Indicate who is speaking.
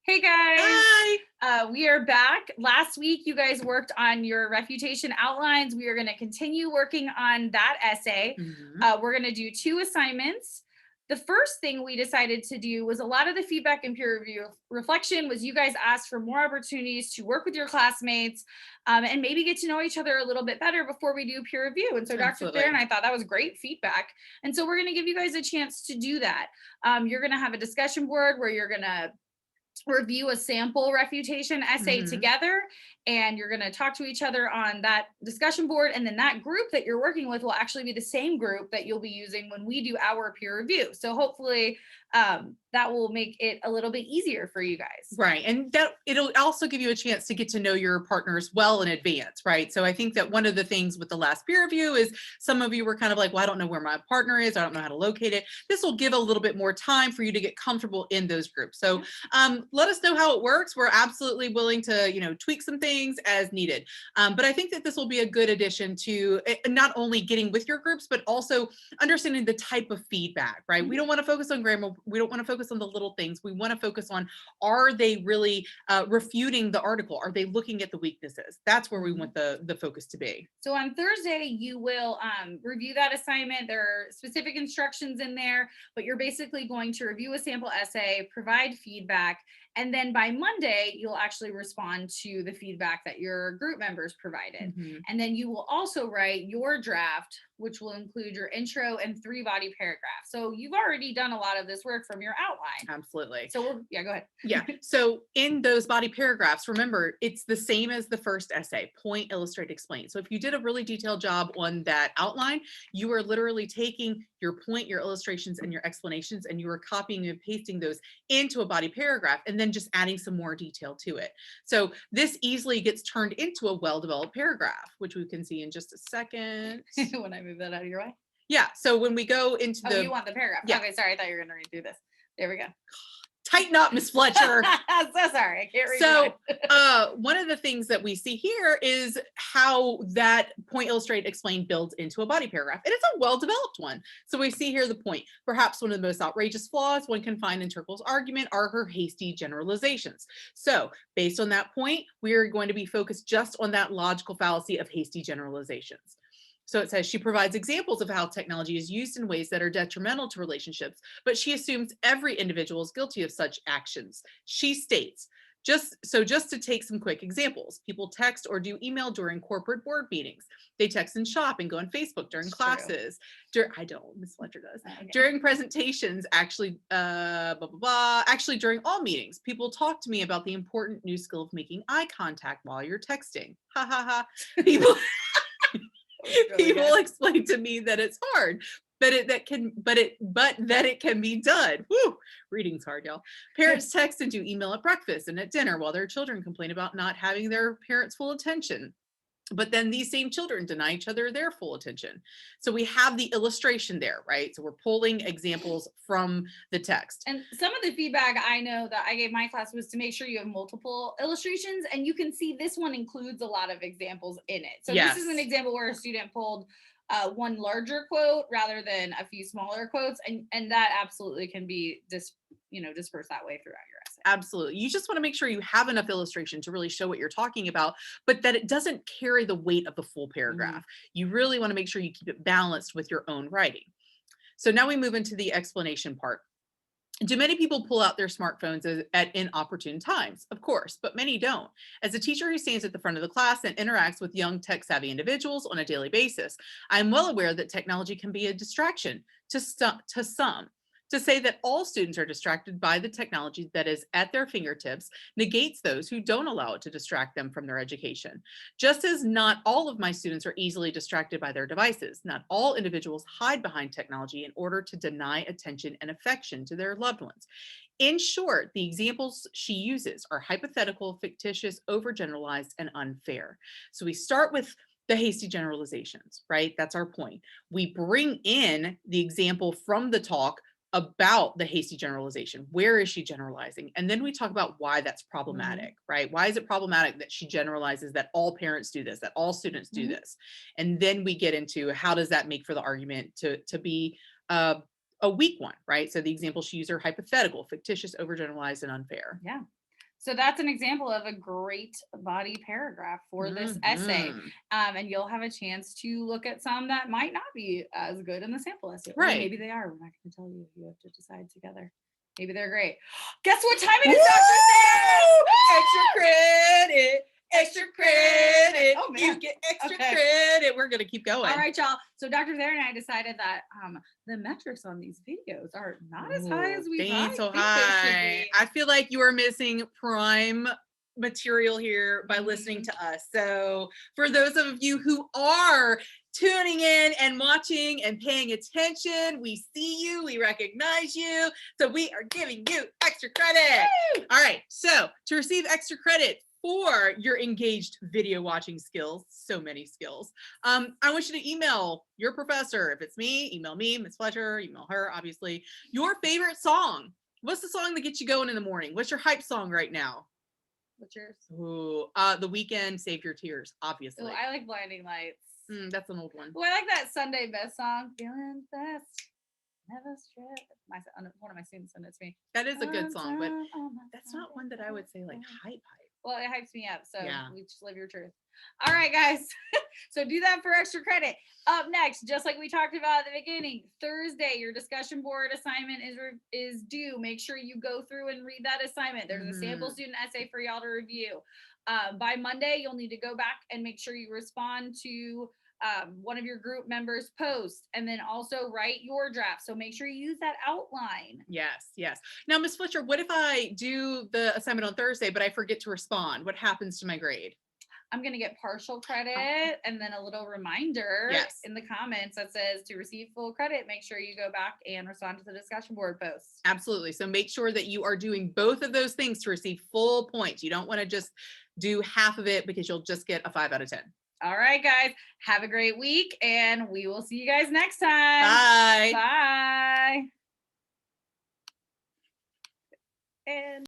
Speaker 1: Hey guys,
Speaker 2: Hi.
Speaker 1: we are back. Last week, you guys worked on your refutation outlines. We are going to continue working on that essay.
Speaker 2: Mhm.
Speaker 1: We're going to do two assignments. The first thing we decided to do was a lot of the feedback and peer review reflection was you guys asked for more opportunities to work with your classmates and maybe get to know each other a little bit better before we do peer review. And so Dr. Thayer and
Speaker 2: Absolutely.
Speaker 1: I thought that was great feedback. And so we're going to give you guys a chance to do that. You're going to have a discussion board where you're going to review a sample refutation essay
Speaker 2: Mhm.
Speaker 1: together, and you're going to talk to each other on that discussion board, and then that group that you're working with will actually be the same group that you'll be using when we do our peer review. So hopefully that will make it a little bit easier for you guys.
Speaker 2: Right. And that it'll also give you a chance to get to know your partners well in advance, right? So I think that one of the things with the last peer review is some of you were kind of like, well, I don't know where my partner is. I don't know how to locate it. This will give a little bit more time for you to get comfortable in those groups. So let us know how it works. We're absolutely willing to, tweak some things as needed. But I think that this will be a good addition to not only getting with your groups, but also understanding the type of feedback, right? We
Speaker 1: Mhm.
Speaker 2: don't want to focus on grammar. We don't want to focus on the little things. We want to focus on, are they really refuting the article? Are they looking at the weaknesses? That's where we
Speaker 1: Mhm.
Speaker 2: want the focus to be.
Speaker 1: So on Thursday, you will review that assignment. There are specific instructions in there, but you're basically going to review a sample essay, provide feedback, and then by Monday, you'll actually respond to the feedback that your group members provided.
Speaker 2: Mhm.
Speaker 1: And then you will also write your draft, which will include your intro and three body paragraphs. So you've already done a lot of this work from your outline.
Speaker 2: Absolutely.
Speaker 1: So yeah, go ahead.
Speaker 2: Yeah. So in those body paragraphs, remember, it's the same as the first essay: point, illustrate, explain. So if you did a really detailed job on that outline, you are literally taking your point, your illustrations, and your explanations, and you are copying and pasting those into a body paragraph and then just adding some more detail to it. So this easily gets turned into a well-developed paragraph, which we can see in just a second.
Speaker 1: When I move that out of your way.
Speaker 2: Yeah. So when we go into
Speaker 1: Oh, you
Speaker 2: the,
Speaker 1: want the paragraph.
Speaker 2: yeah,
Speaker 1: Okay, sorry. I thought you were going to read through this. There we go.
Speaker 2: tighten up, Miss Fletcher.
Speaker 1: So sorry, I can't read your mind.
Speaker 2: So, one of the things that we see here is how that point, illustrate, explain builds into a body paragraph. And it's a well developed one. So, we see here the point. Perhaps one of the most outrageous flaws one can find in Turkle's argument are her hasty generalizations. So, based on that point, we are going to be focused just on that logical fallacy of hasty generalizations. So it says she provides examples of how technology is used in ways that are detrimental to relationships, but she assumes every individual is guilty of such actions. She states, just to take some quick examples, people text or do email during corporate board meetings. They text and shop and go on Facebook during
Speaker 1: It's true.
Speaker 2: classes. I don't, Miss Fletcher does.
Speaker 1: Okay.
Speaker 2: During presentations, actually, blah, blah, blah. Actually, during all meetings, people talk to me about the important new skill of making eye contact while you're texting. Ha ha ha. People
Speaker 1: Really
Speaker 2: people
Speaker 1: good.
Speaker 2: explain to me that it's hard, but that it can be done. Woo, reading's hard, y'all. Parents text and do email at breakfast and at dinner while their children complain about not having their parents' full attention. But then these same children deny each other their full attention. So we have the illustration there, right? So we're pulling examples from the text.
Speaker 1: And some of the feedback I know that I gave my class was to make sure you have multiple illustrations. And you can see this one includes a lot of examples in it. So this is an
Speaker 2: Yes.
Speaker 1: example where a student pulled one larger quote rather than a few smaller quotes. And that absolutely can be dispersed that way throughout your essay.
Speaker 2: Absolutely. You just want to make sure you have enough illustration to really show what you're talking about, but that it doesn't carry the weight of the full
Speaker 1: Mhm.
Speaker 2: paragraph. You really want to make sure you keep it balanced with your own writing. So now we move into the explanation part. Do many people pull out their smartphones at inopportune times? Of course, but many don't. As a teacher who stands at the front of the class and interacts with young tech savvy individuals on a daily basis, I am well aware that technology can be a distraction to some. To say that all students are distracted by the technology that is at their fingertips negates those who don't allow it to distract them from their education. Just as not all of my students are easily distracted by their devices, not all individuals hide behind technology in order to deny attention and affection to their loved ones. In short, the examples she uses are hypothetical, fictitious, overgeneralized, and unfair. So we start with the hasty generalizations, right? That's our point. We bring in the example from the talk about the hasty generalization. Where is she generalizing? And then we talk about why that's
Speaker 1: Mhm.
Speaker 2: problematic, right? Why is it problematic that she generalizes that all parents do this, that all students do
Speaker 1: Mhm.
Speaker 2: this? And then we get into how does that make for the argument to be uh, a weak one, right? So the examples she used are hypothetical, fictitious, overgeneralized, and unfair.
Speaker 1: Yeah. So that's an example of a great body paragraph for this essay.
Speaker 2: Mhm.
Speaker 1: And you'll have a chance to look at some that might not be as good in the sample essay. Or
Speaker 2: Right.
Speaker 1: maybe they are. We're not going to tell you. You have to decide together. Maybe they're great. Guess what time it
Speaker 2: Woo!
Speaker 1: is, Dr. Sarah?
Speaker 2: Extra credit. Extra credit.
Speaker 1: Oh, man.
Speaker 2: You get extra
Speaker 1: Okay.
Speaker 2: credit. We're gonna keep going.
Speaker 1: All right, y'all. So Dr. Sarah and I decided that the metrics on these videos are not as high as we
Speaker 2: They ain't
Speaker 1: thought
Speaker 2: so
Speaker 1: think they should
Speaker 2: high.
Speaker 1: be.
Speaker 2: I feel like you are missing prime material here by listening
Speaker 1: Mhm.
Speaker 2: to us. So for those of you who are tuning in and watching and paying attention, we see you, we recognize you. So we are giving you extra credit.
Speaker 1: Woo!
Speaker 2: All right. So to receive extra credit for your engaged video watching skills, so many skills, I want you to email your professor. If it's me, email me, Miss Fletcher, email her, obviously. Your favorite song. What's the song that gets you going in the morning? What's your hype song right now?
Speaker 1: What's yours?
Speaker 2: Ooh, The Weeknd, Save Your Tears, obviously.
Speaker 1: Oh, I like Blinding Lights.
Speaker 2: That's an old one.
Speaker 1: Oh, I like that Sunday best song. Feeling best, never stress. One of my students sent it to me.
Speaker 2: That is a good song, but that's not one that I would say like hype.
Speaker 1: Well, it hypes me up, so
Speaker 2: Yeah.
Speaker 1: we just live your truth. All right, guys. So do that for extra credit. Up next, just like we talked about at the beginning, Thursday, your discussion board assignment is due. Make sure you go through and read that assignment. There's a sample student essay for y'all to review. By Monday, you'll need to go back and make sure you respond to one of your group members' posts, and then also write your draft. So make sure you use that outline.
Speaker 2: Yes, yes. Now, Miss Fletcher, what if I do the assignment on Thursday, but I forget to respond? What happens to my grade?
Speaker 1: I'm going to get partial credit and then a little reminder in the comments that says to receive full credit, make sure you go back and respond to the discussion board posts.
Speaker 2: Absolutely. So make sure that you are doing both of those things to receive full points. You don't want to just do half of it because you'll just get a 5 out of 10.
Speaker 1: All right, guys. Have a great week, and we will see you guys next time.
Speaker 2: Bye.
Speaker 1: Bye. And